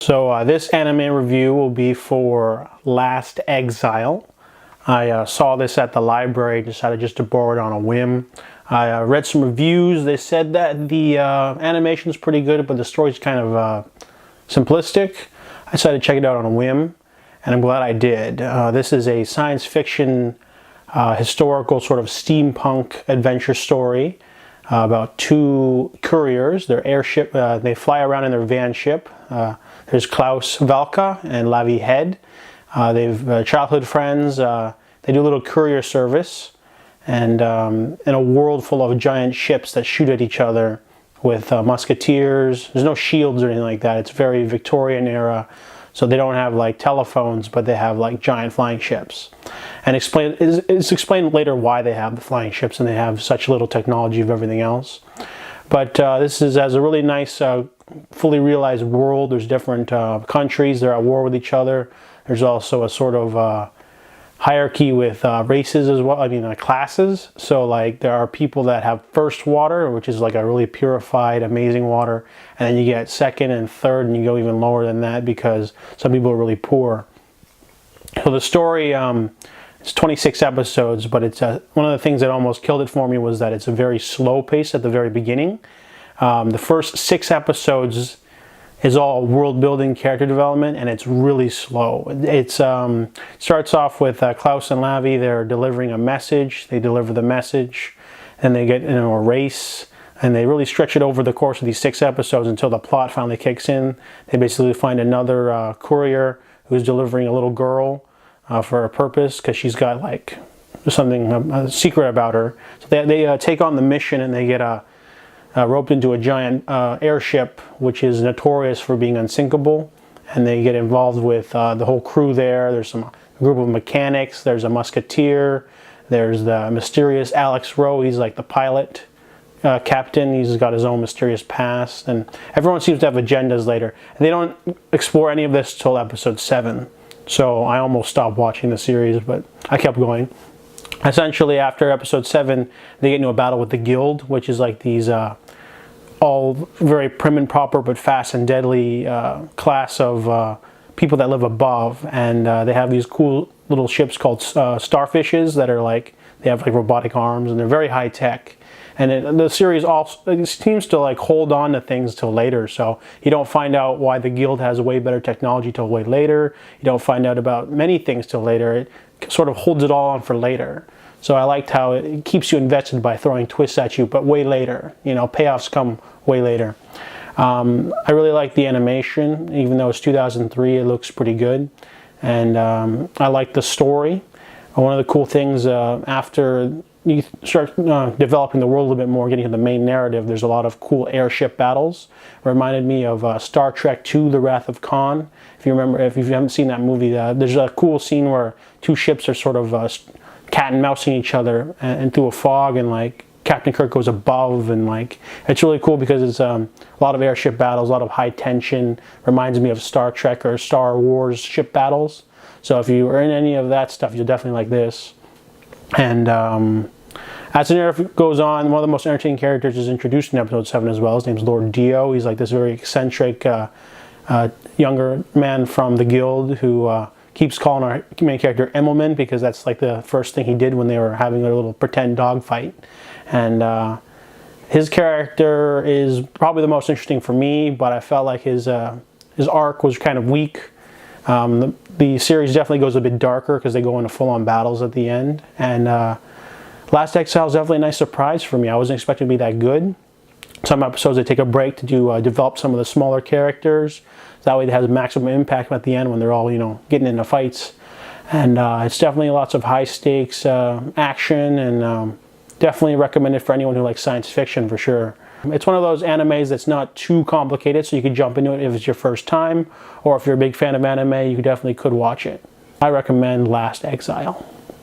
So this anime review will be for Last Exile. I saw this at the library, decided just to borrow it on a whim. I read some reviews. They said that the animation is pretty good, but the story's kind of simplistic. I decided to check it out on a whim, and I'm glad I did. This is a science fiction, historical sort of steampunk adventure story about two couriers. Their airship, they fly around in their vanship. There's Klaus Valka and Lavi Head. They've childhood friends. They do a little courier service, and in a world full of giant ships that shoot at each other with musketeers. There's no shields or anything like that. It's very Victorian era, so they don't have like telephones, but they have like giant flying ships. And it's explained later why they have the flying ships and they have such little technology of everything else. But this has a really nice, fully realized world. There's different countries. They're at war with each other. There's also a sort of hierarchy with races as well. I mean, classes. So like there are people that have first water, which is like a really purified, amazing water. And then you get second and third, and you go even lower than that because some people are really poor. So the story, it's 26 episodes, but it's one of the things that almost killed it for me was that it's a very slow pace at the very beginning. The first 6 episodes is all world building, character development, and it's really slow. It starts off with Klaus and Lavi. They're delivering a message. They deliver the message, and they get a race, and they really stretch it over the course of these 6 episodes until the plot finally kicks in. They basically find another courier who's delivering a little girl for a purpose because she's got like something, a secret about her. So they take on the mission, and they get roped into a giant airship, which is notorious for being unsinkable, and they get involved with the whole crew there. There's a group of mechanics, there's a musketeer, there's the mysterious Alex Rowe. He's like the pilot captain. He's got his own mysterious past, and everyone seems to have agendas later. And they don't explore any of this till episode 7. So I almost stopped watching the series, but I kept going. Essentially, after episode 7, they get into a battle with the Guild, which is like these all very prim and proper but fast and deadly class of people that live above. And they have these cool little ships called starfishes that are like, they have like robotic arms, and they're very high tech. And the series also seems to like hold on to things till later, so you don't find out why the Guild has way better technology till way later. You don't find out about many things till later. It sort of holds it all on for later. So I liked how it keeps you invested by throwing twists at you, but way later. You know, payoffs come way later. I really like the animation. Even though it's 2003, it looks pretty good. And I like the story. One of the cool things after you start developing the world a little bit more, getting to the main narrative, there's a lot of cool airship battles. It reminded me of Star Trek II, The Wrath of Khan. If you remember, if you haven't seen that movie, there's a cool scene where 2 ships are sort of cat and mousing each other and through a fog, and like Captain Kirk goes above, and like it's really cool because it's a lot of airship battles, a lot of high tension. Reminds me of Star Trek or Star Wars ship battles. So if you are in any of that stuff, you'll definitely like this. And as the narrative goes on, one of the most entertaining characters is introduced in episode 7 as well. His name's Lord Dio. He's like this very eccentric younger man from the Guild who keeps calling our main character Emmelman because that's like the first thing he did when they were having their little pretend dogfight. And his character is probably the most interesting for me, but I felt like his arc was kind of weak. The series definitely goes a bit darker because they go into full-on battles at the end. And Last Exile is definitely a nice surprise for me. I wasn't expecting to be that good. Some episodes they take a break to develop some of the smaller characters. That way it has maximum impact at the end when they're all, you know, getting into fights. And it's definitely lots of high stakes action, and definitely recommended for anyone who likes science fiction for sure. It's one of those animes that's not too complicated, so you could jump into it if it's your first time, or if you're a big fan of anime, you definitely could watch it. I recommend Last Exile.